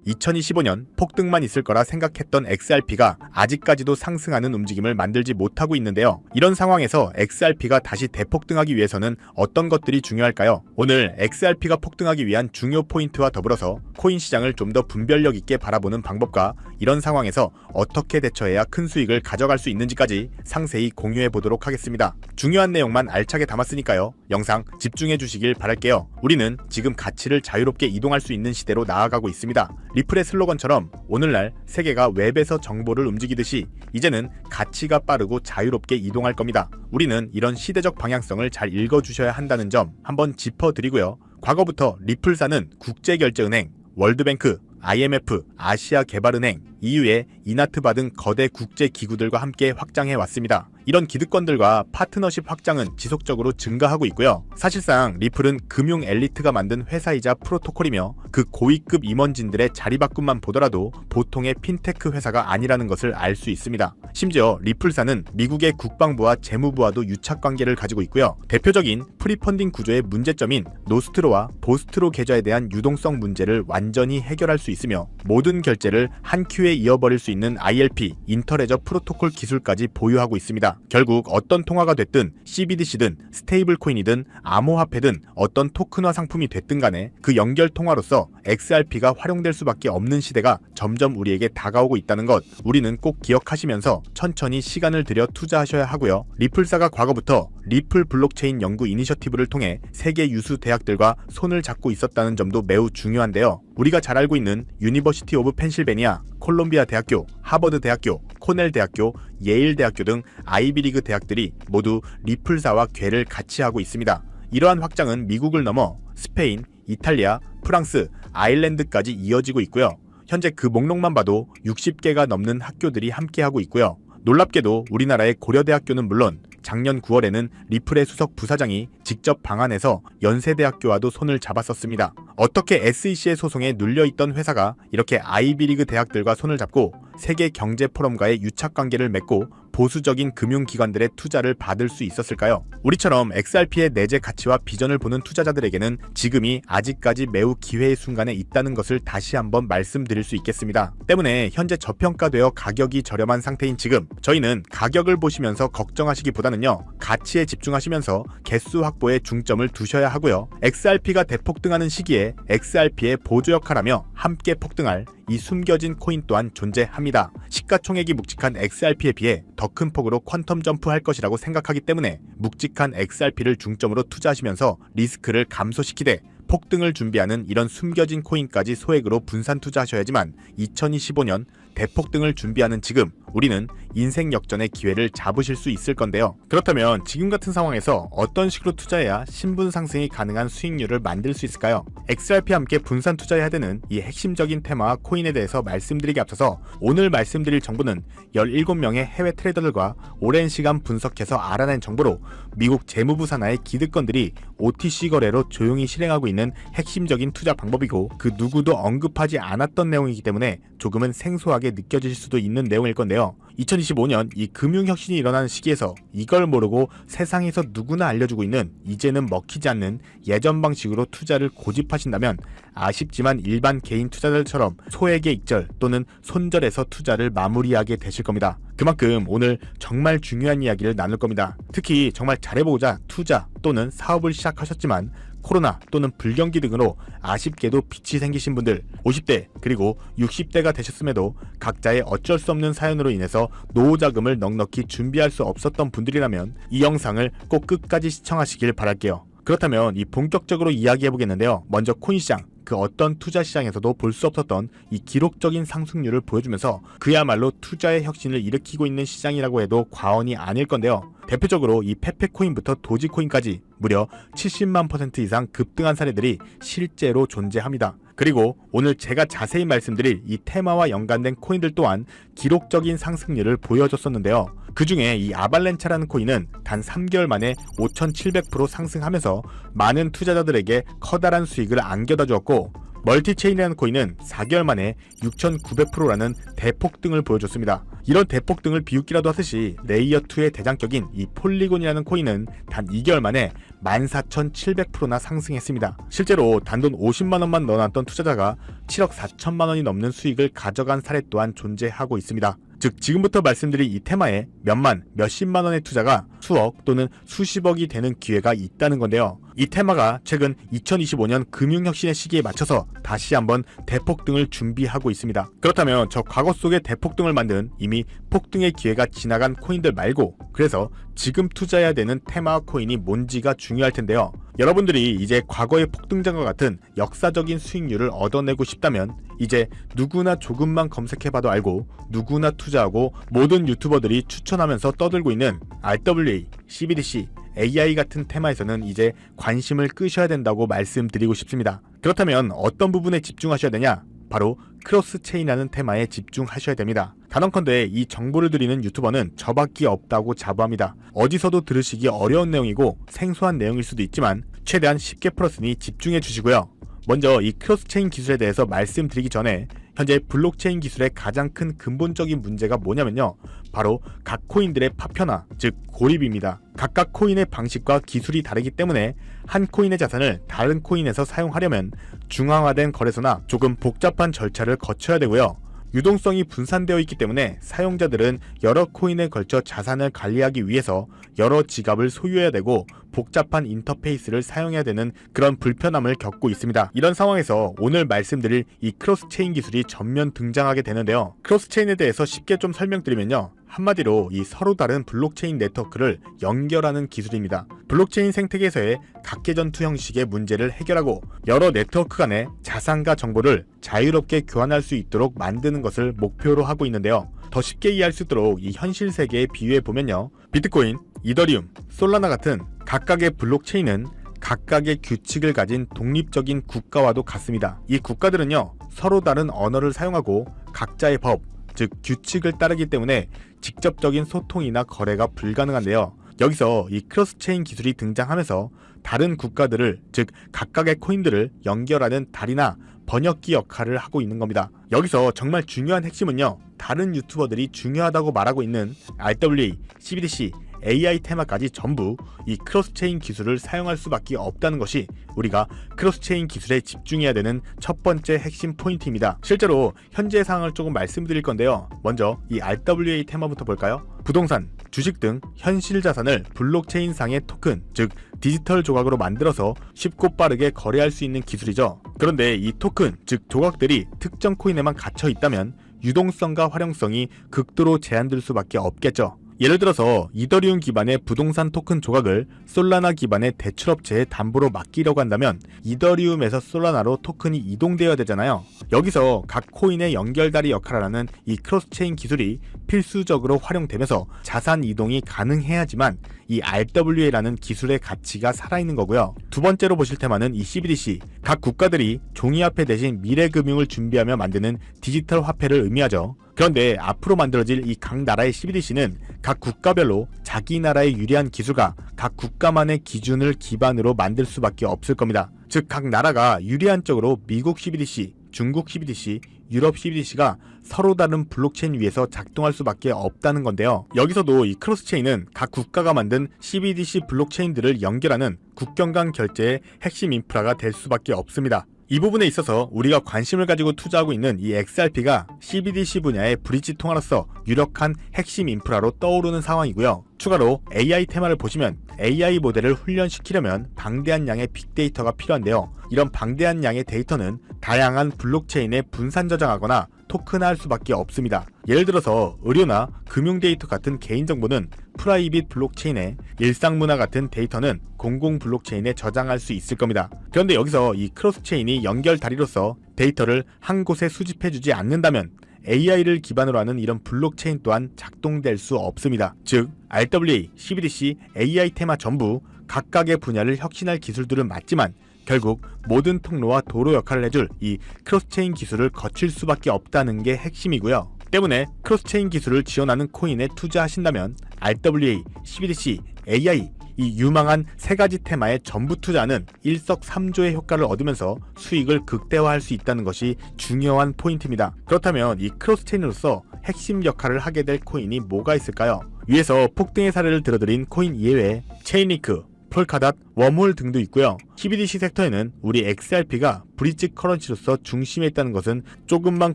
2025년 폭등만 있을 거라 생각했던 XRP가 아직까지도 상승하는 움직임을 만들지 못하고 있는데요. 이런 상황에서 XRP가 다시 대폭등하기 위해서는 어떤 것들이 중요할까요? 오늘 XRP가 폭등하기 위한 중요 포인트와 더불어서 코인 시장을 좀 더 분별력 있게 바라보는 방법과 이런 상황에서 어떻게 대처해야 큰 수익을 가져갈 수 있는지까지 상세히 공유해 보도록 하겠습니다. 중요한 내용만 알차게 담았으니까요. 영상 집중해 주시길 바랄게요. 우리는 지금 가치를 자유롭게 이동할 수 있는 시대로 나아가고 있습니다. 리플의 슬로건처럼 오늘날 세계가 웹에서 정보를 움직이듯이 이제는 가치가 빠르고 자유롭게 이동할 겁니다. 우리는 이런 시대적 방향성을 잘 읽어주셔야 한다는 점 한번 짚어드리고요. 과거부터 리플사는 국제결제은행, 월드뱅크, IMF, 아시아개발은행, EU의 이나트바 등 거대 국제기구들과 함께 확장해왔습니다. 이런 기득권들과 파트너십 확장은 지속적으로 증가하고 있고요. 사실상 리플은 금융 엘리트가 만든 회사이자 프로토콜이며 그 고위급 임원진들의 자리바꿈만 보더라도 보통의 핀테크 회사가 아니라는 것을 알 수 있습니다. 심지어 리플사는 미국의 국방부와 재무부와도 유착관계를 가지고 있고요. 대표적인 프리펀딩 구조의 문제점인 노스트로와 보스트로 계좌에 대한 유동성 문제를 완전히 해결할 수 있으며 모든 결제를 한 큐에 이어버릴 수 있는 ILP, 인터레저 프로토콜 기술까지 보유하고 있습니다. 결국 어떤 통화가 됐든 CBDC든 스테이블 코인이든 암호화폐든 어떤 토큰화 상품이 됐든 간에 그 연결 통화로서 XRP가 활용될 수밖에 없는 시대가 점점 우리에게 다가오고 있다는 것 우리는 꼭 기억하시면서 천천히 시간을 들여 투자하셔야 하고요. 리플사가 과거부터 리플 블록체인 연구 이니셔티브를 통해 세계 유수 대학들과 손을 잡고 있었다는 점도 매우 중요한데요. 우리가 잘 알고 있는 유니버시티 오브 펜실베니아, 콜롬비아 대학교, 하버드 대학교, 코넬 대학교, 예일 대학교 등 아이비리그 대학들이 모두 리플사와 궤를 같이 하고 있습니다. 이러한 확장은 미국을 넘어 스페인, 이탈리아, 프랑스, 아일랜드까지 이어지고 있고요. 현재 그 목록만 봐도 60개가 넘는 학교들이 함께하고 있고요. 놀랍게도 우리나라의 고려대학교는 물론 작년 9월에는 리플의 수석 부사장이 직접 방한해서 연세대학교와도 손을 잡았었습니다. 어떻게 SEC의 소송에 눌려있던 회사가 이렇게 아이비리그 대학들과 손을 잡고 세계경제포럼과의 유착관계를 맺고 보수적인 금융기관들의 투자를 받을 수 있었을까요? 우리처럼 XRP의 내재 가치와 비전을 보는 투자자들에게는 지금이 아직까지 매우 기회의 순간에 있다는 것을 다시 한번 말씀드릴 수 있겠습니다. 때문에 현재 저평가되어 가격이 저렴한 상태인 지금 저희는 가격을 보시면서 걱정하시기보다는요. 가치에 집중하시면서 개수 확보에 중점을 두셔야 하고요. XRP가 대폭등하는 시기에 XRP의 보조 역할하며 함께 폭등할 이 숨겨진 코인 또한 존재합니다. 시가총액이 묵직한 XRP에 비해 더 큰 폭으로 퀀텀 점프할 것이라고 생각하기 때문에 묵직한 XRP를 중점으로 투자하시면서 리스크를 감소시키되 폭등을 준비하는 이런 숨겨진 코인까지 소액으로 분산 투자하셔야지만 2025년 대폭등을 준비하는 지금 우리는 인생 역전의 기회를 잡으실 수 있을 건데요. 그렇다면 지금 같은 상황에서 어떤 식으로 투자해야 신분 상승이 가능한 수익률을 만들 수 있을까요? XRP와 함께 분산 투자해야 되는 이 핵심적인 테마와 코인에 대해서 말씀드리기 앞서서 오늘 말씀드릴 정보는 17명의 해외 트레이더들과 오랜 시간 분석해서 알아낸 정보로 미국 재무부 산하의 기득권들이 OTC 거래로 조용히 실행하고 있는 핵심적인 투자 방법이고 그 누구도 언급하지 않았던 내용이기 때문에 조금은 생소하게 느껴질 수도 있는 내용일 건데요. 2025년 이 금융혁신이 일어나는 시기에서 이걸 모르고 세상에서 누구나 알려주고 있는 이제는 먹히지 않는 예전 방식으로 투자를 고집하신다면 아쉽지만 일반 개인 투자자들처럼 소액의 익절 또는 손절해서 투자를 마무리하게 되실 겁니다. 그만큼 오늘 정말 중요한 이야기를 나눌 겁니다. 특히 정말 잘해보고자 투자 또는 사업을 시작하셨지만 코로나 또는 불경기 등으로 아쉽게도 빚이 생기신 분들 50대 그리고 60대가 되셨음에도 각자의 어쩔 수 없는 사연으로 인해서 노후자금을 넉넉히 준비할 수 없었던 분들이라면 이 영상을 꼭 끝까지 시청하시길 바랄게요. 그렇다면 이 본격적으로 이야기해보겠는데요. 먼저 코인 시장 그 어떤 투자 시장에서도 볼 수 없었던 이 기록적인 상승률을 보여주면서 그야말로 투자의 혁신을 일으키고 있는 시장이라고 해도 과언이 아닐 건데요. 대표적으로 이 페페코인부터 도지코인까지 무려 70만 % 이상 급등한 사례들이 실제로 존재합니다. 그리고 오늘 제가 자세히 말씀드릴 이 테마와 연관된 코인들 또한 기록적인 상승률을 보여줬었는데요. 그 중에 이 아발렌차라는 코인은 단 3개월 만에 5,700% 상승하면서 많은 투자자들에게 커다란 수익을 안겨다 주었고 멀티체인이라는 코인은 4개월 만에 6,900%라는 대폭등을 보여줬습니다. 이런 대폭등을 비웃기라도 하듯이 레이어2의 대장격인 이 폴리곤이라는 코인은 단 2개월 만에 14,700%나 상승했습니다. 실제로 단돈 50만원만 넣어놨던 투자자가 7억 4천만원이 넘는 수익을 가져간 사례 또한 존재하고 있습니다. 즉 지금부터 말씀드릴 이 테마에 몇만, 몇십만원의 투자가 수억 또는 수십억이 되는 기회가 있다는 건데요. 이 테마가 최근 2025년 금융혁신의 시기에 맞춰서 다시 한번 대폭등을 준비하고 있습니다. 그렇다면 저 과거 속의 대폭등을 만든 이미 폭등의 기회가 지나간 코인들 말고 그래서 지금 투자해야 되는 테마 코인이 뭔지가 중요할 텐데요. 여러분들이 이제 과거의 폭등장과 같은 역사적인 수익률을 얻어내고 싶다면 이제 누구나 조금만 검색해봐도 알고 누구나 투자하고 모든 유튜버들이 추천하면서 떠들고 있는 RWA, CBDC, AI 같은 테마에서는 이제 관심을 끄셔야 된다고 말씀드리고 싶습니다. 그렇다면 어떤 부분에 집중하셔야 되냐? 바로 크로스체인이라는 테마에 집중하셔야 됩니다. 단언컨대 이 정보를 드리는 유튜버는 저밖에 없다고 자부합니다. 어디서도 들으시기 어려운 내용이고 생소한 내용일 수도 있지만 최대한 쉽게 풀었으니 집중해 주시고요. 먼저 이 크로스체인 기술에 대해서 말씀드리기 전에 현재 블록체인 기술의 가장 큰 근본적인 문제가 뭐냐면요. 바로 각 코인들의 파편화, 즉 고립입니다. 각각 코인의 방식과 기술이 다르기 때문에 한 코인의 자산을 다른 코인에서 사용하려면 중앙화된 거래소나 조금 복잡한 절차를 거쳐야 되고요. 유동성이 분산되어 있기 때문에 사용자들은 여러 코인에 걸쳐 자산을 관리하기 위해서 여러 지갑을 소유해야 되고 복잡한 인터페이스를 사용해야 되는 그런 불편함을 겪고 있습니다. 이런 상황에서 오늘 말씀드릴 이 크로스체인 기술이 전면 등장하게 되는데요. 크로스체인에 대해서 쉽게 좀 설명드리면요. 한마디로 이 서로 다른 블록체인 네트워크를 연결하는 기술입니다. 블록체인 생태계에서의 각계전투 형식의 문제를 해결하고 여러 네트워크 간의 자산과 정보를 자유롭게 교환할 수 있도록 만드는 것을 목표로 하고 있는데요. 더 쉽게 이해할 수 있도록 이 현실 세계에 비유해보면요. 비트코인, 이더리움, 솔라나 같은 각각의 블록체인은 각각의 규칙을 가진 독립적인 국가와도 같습니다. 이 국가들은요, 서로 다른 언어를 사용하고 각자의 법, 즉 규칙을 따르기 때문에 직접적인 소통이나 거래가 불가능한데요. 여기서 이 크로스체인 기술이 등장하면서 다른 국가들을, 즉 각각의 코인들을 연결하는 다리나 번역기 역할을 하고 있는 겁니다. 여기서 정말 중요한 핵심은요, 다른 유튜버들이 중요하다고 말하고 있는 RWA, CBDC, AI 테마까지 전부 이 크로스체인 기술을 사용할 수밖에 없다는 것이 우리가 크로스체인 기술에 집중해야 되는 첫 번째 핵심 포인트입니다. 실제로 현재 상황을 조금 말씀드릴 건데요. 먼저 이 RWA 테마부터 볼까요? 부동산, 주식 등 현실 자산을 블록체인상의 토큰, 즉 디지털 조각으로 만들어서 쉽고 빠르게 거래할 수 있는 기술이죠. 그런데 이 토큰, 즉 조각들이 특정 코인에만 갇혀 있다면 유동성과 활용성이 극도로 제한될 수밖에 없겠죠. 예를 들어서 이더리움 기반의 부동산 토큰 조각을 솔라나 기반의 대출업체에 담보로 맡기려고 한다면 이더리움에서 솔라나로 토큰이 이동되어야 되잖아요. 여기서 각 코인의 연결다리 역할을 하는 이 크로스체인 기술이 필수적으로 활용되면서 자산 이동이 가능해야지만 이 RWA라는 기술의 가치가 살아있는 거고요. 두 번째로 보실 테마는 이 CBDC, 각 국가들이 종이화폐 대신 미래금융을 준비하며 만드는 디지털 화폐를 의미하죠. 그런데 앞으로 만들어질 이 각 나라의 CBDC는 각 국가별로 자기 나라의 유리한 기술과 각 국가만의 기준을 기반으로 만들 수밖에 없을 겁니다. 즉 각 나라가 유리한 쪽으로 미국 CBDC, 중국 CBDC, 유럽 CBDC가 서로 다른 블록체인 위에서 작동할 수밖에 없다는 건데요. 여기서도 이 크로스체인은 각 국가가 만든 CBDC 블록체인들을 연결하는 국경 간 결제의 핵심 인프라가 될 수밖에 없습니다. 이 부분에 있어서 우리가 관심을 가지고 투자하고 있는 이 XRP가 CBDC 분야의 브릿지 통화로서 유력한 핵심 인프라로 떠오르는 상황이고요. 추가로 AI 테마를 보시면 AI 모델을 훈련시키려면 방대한 양의 빅데이터가 필요한데요. 이런 방대한 양의 데이터는 다양한 블록체인에 분산 저장하거나 토큰화할 수밖에 없습니다. 예를 들어서 의료나 금융 데이터 같은 개인정보는 프라이빗 블록체인에, 일상문화 같은 데이터는 공공 블록체인에 저장할 수 있을 겁니다. 그런데 여기서 이 크로스체인이 연결 다리로서 데이터를 한 곳에 수집해주지 않는다면 AI를 기반으로 하는 이런 블록체인 또한 작동될 수 없습니다. 즉 RWA, CBDC, AI 테마 전부 각각의 분야를 혁신할 기술들은 맞지만 결국 모든 통로와 도로 역할을 해줄 이 크로스체인 기술을 거칠 수밖에 없다는 게 핵심이고요. 때문에 크로스체인 기술을 지원하는 코인에 투자하신다면 RWA, CBDC, AI 이 유망한 세 가지 테마에 전부 투자하는 일석삼조의 효과를 얻으면서 수익을 극대화할 수 있다는 것이 중요한 포인트입니다. 그렇다면 이 크로스체인으로서 핵심 역할을 하게 될 코인이 뭐가 있을까요? 위에서 폭등의 사례를 들어드린 코인 이외에 체인링크, 폴카닷, 웜홀 등도 있고요. CBDC 섹터에는 우리 XRP가 브릿지 커런시로서 중심에 있다는 것은 조금만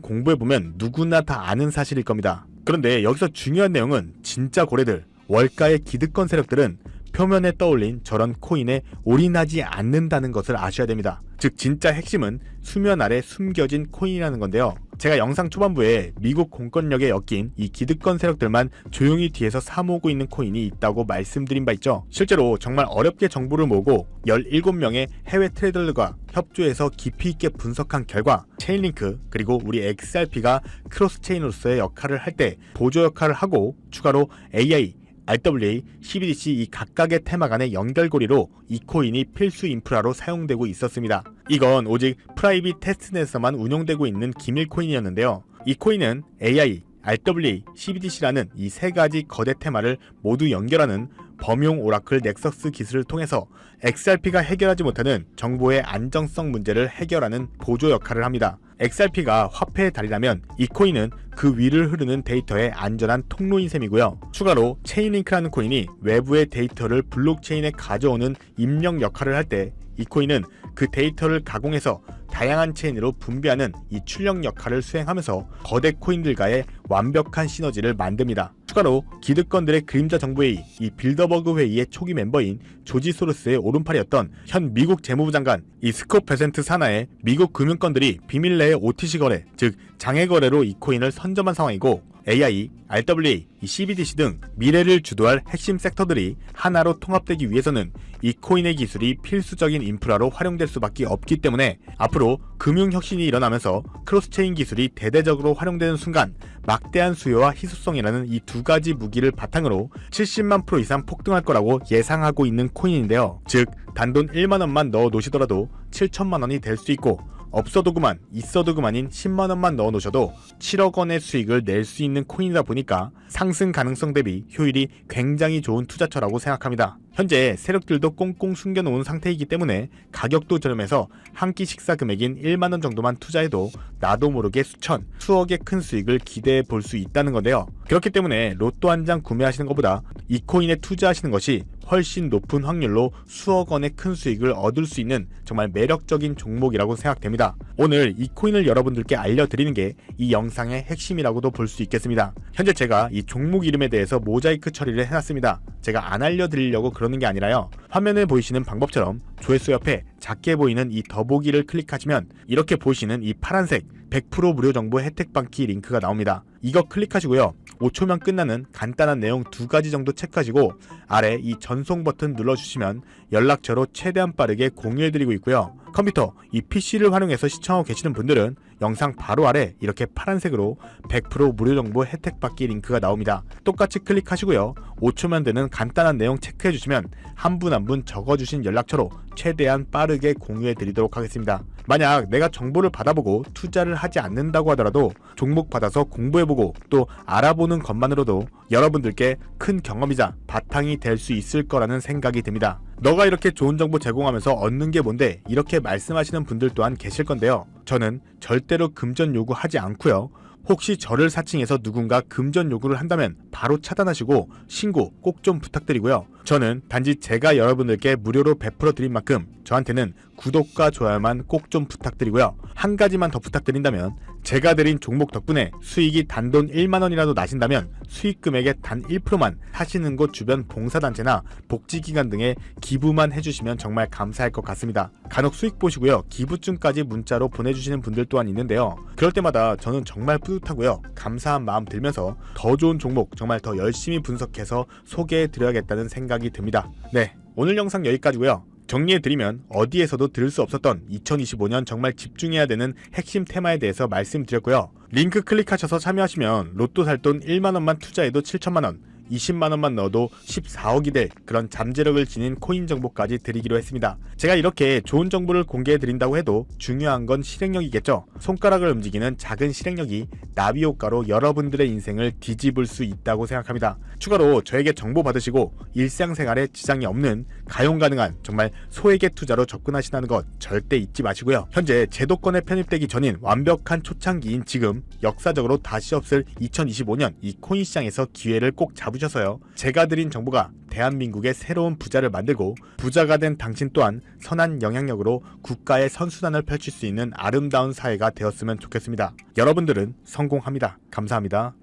공부해보면 누구나 다 아는 사실일 겁니다. 그런데 여기서 중요한 내용은 진짜 고래들, 월가의 기득권 세력들은 표면에 떠올린 저런 코인에 올인하지 않는다는 것을 아셔야 됩니다. 즉 진짜 핵심은 수면 아래 숨겨진 코인이라는 건데요. 제가 영상 초반부에 미국 공권력에 엮인 이 기득권 세력들만 조용히 뒤에서 사모으고 있는 코인이 있다고 말씀드린 바 있죠. 실제로 정말 어렵게 정보를 모으고 17명의 해외 트레이더들과 협조해서 깊이 있게 분석한 결과 체인링크 그리고 우리 XRP가 크로스체인으로서의 역할을 할 때 보조 역할을 하고 추가로 AI, RWA, CBDC 이 각각의 테마 간의 연결고리로 이 코인이 필수 인프라로 사용되고 있었습니다. 이건 오직 프라이빗 테스트넷에서만 운용되고 있는 기밀 코인이었는데요. 이 코인은 AI, RWA, CBDC라는 이 세 가지 거대 테마를 모두 연결하는 범용 오라클 넥서스 기술을 통해서 XRP가 해결하지 못하는 정보의 안정성 문제를 해결하는 보조 역할을 합니다. XRP가 화폐의 달이라면 이 코인은 그 위를 흐르는 데이터의 안전한 통로인 셈이고요. 추가로 체인링크라는 코인이 외부의 데이터를 블록체인에 가져오는 입력 역할을 할 때 이 코인은 그 데이터를 가공해서 다양한 체인으로 분배하는 이 출력 역할을 수행하면서 거대 코인들과의 완벽한 시너지를 만듭니다. 추가로 기득권들의 그림자 정부회의, 이 빌더버그 회의의 초기 멤버인 조지 소로스의 오른팔이었던 현 미국 재무부 장관 이 스콧 베센트 산하의 미국 금융권들이 비밀 내의 OTC 거래, 즉 장외 거래로 이 코인을 선점한 상황이고 AI, RWA, CBDC 등 미래를 주도할 핵심 섹터들이 하나로 통합되기 위해서는 이 코인의 기술이 필수적인 인프라로 활용될 수밖에 없기 때문에 앞으로 금융혁신이 일어나면서 크로스체인 기술이 대대적으로 활용되는 순간 막대한 수요와 희소성이라는 이 두 가지 무기를 바탕으로 70만 프로 이상 폭등할 거라고 예상하고 있는 코인인데요. 즉 단돈 1만원만 넣어 놓으시더라도 7천만원이 될 수 있고 없어도 그만 있어도 그만인 10만원만 넣어 놓으셔도 7억원의 수익을 낼 수 있는 코인이다 보니까 상승 가능성 대비 효율이 굉장히 좋은 투자처라고 생각합니다. 현재 세력들도 꽁꽁 숨겨놓은 상태이기 때문에 가격도 저렴해서 한 끼 식사 금액인 1만원 정도만 투자해도 나도 모르게 수천, 수억의 큰 수익을 기대해 볼 수 있다는 건데요. 그렇기 때문에 로또 한 장 구매하시는 것보다 이 코인에 투자하시는 것이 훨씬 높은 확률로 수억 원의 큰 수익을 얻을 수 있는 정말 매력적인 종목이라고 생각됩니다. 오늘 이 코인을 여러분들께 알려드리는 게 이 영상의 핵심이라고도 볼 수 있겠습니다. 현재 제가 이 종목 이름에 대해서 모자이크 처리를 해놨습니다. 제가 안 알려드리려고 그러는 게 아니라요. 화면에 보이시는 방법처럼 조회수 옆에 작게 보이는 이 더보기를 클릭하시면 이렇게 보시는 이 파란색 100% 무료 정보 혜택 받기 링크가 나옵니다. 이거 클릭하시고요. 5초면 끝나는 간단한 내용 2가지 정도 체크하시고 아래 이 전송 버튼 눌러주시면 연락처로 최대한 빠르게 공유해드리고 있고요. 컴퓨터, 이 PC를 활용해서 시청하고 계시는 분들은 영상 바로 아래 이렇게 파란색으로 100% 무료 정보 혜택 받기 링크가 나옵니다. 똑같이 클릭하시고요. 5초면 되는 간단한 내용 체크해주시면 한 분 한 분 적어주신 연락처로 최대한 빠르게 공유해드리도록 하겠습니다. 만약 내가 정보를 받아보고 투자를 하지 않는다고 하더라도 종목 받아서 공부해보고 또 알아보는 것만으로도 여러분들께 큰 경험이자 바탕이 될 수 있을 거라는 생각이 듭니다. 너가 이렇게 좋은 정보 제공하면서 얻는 게 뭔데? 이렇게 말씀하시는 분들 또한 계실 건데요. 저는 절대로 금전 요구하지 않고요. 혹시 저를 사칭해서 누군가 금전 요구를 한다면 바로 차단하시고 신고 꼭 좀 부탁드리고요. 저는 단지 제가 여러분들께 무료로 베풀어 드린 만큼 저한테는 구독과 좋아요만 꼭 좀 부탁드리고요. 한 가지만 더 부탁드린다면 제가 드린 종목 덕분에 수익이 단돈 1만원이라도 나신다면 수익 금액의 단 1%만 사시는 곳 주변 봉사단체나 복지기관 등에 기부만 해주시면 정말 감사할 것 같습니다. 간혹 수익 보시고요. 기부증까지 문자로 보내주시는 분들 또한 있는데요. 그럴 때마다 저는 정말 뿌듯하고요. 감사한 마음 들면서 더 좋은 종목 정말 더 열심히 분석해서 소개해드려야겠다는 생각이 듭니다. 네, 오늘 영상 여기까지고요. 정리해드리면 어디에서도 들을 수 없었던 2025년 정말 집중해야 되는 핵심 테마에 대해서 말씀드렸고요. 링크 클릭하셔서 참여하시면 로또 살 돈 1만원만 투자해도 7천만원, 20만원만 넣어도 14억이 될 그런 잠재력을 지닌 코인 정보까지 드리기로 했습니다. 제가 이렇게 좋은 정보를 공개해 드린다고 해도 중요한 건 실행력이겠죠. 손가락을 움직이는 작은 실행력이 나비 효과로 여러분들의 인생을 뒤집을 수 있다고 생각합니다. 추가로 저에게 정보 받으시고 일상생활에 지장이 없는 가용 가능한 정말 소액의 투자로 접근하시는 것 절대 잊지 마시고요. 현재 제도권에 편입되기 전인 완벽한 초창기인 지금 역사적으로 다시 없을 2025년 이 코인 시장에서 기회를 꼭 잡으셔서요. 제가 드린 정보가 대한민국의 새로운 부자를 만들고 부자가 된 당신 또한 선한 영향력으로 국가의 선순환을 펼칠 수 있는 아름다운 사회가 되었으면 좋겠습니다. 여러분들은 성공합니다. 감사합니다.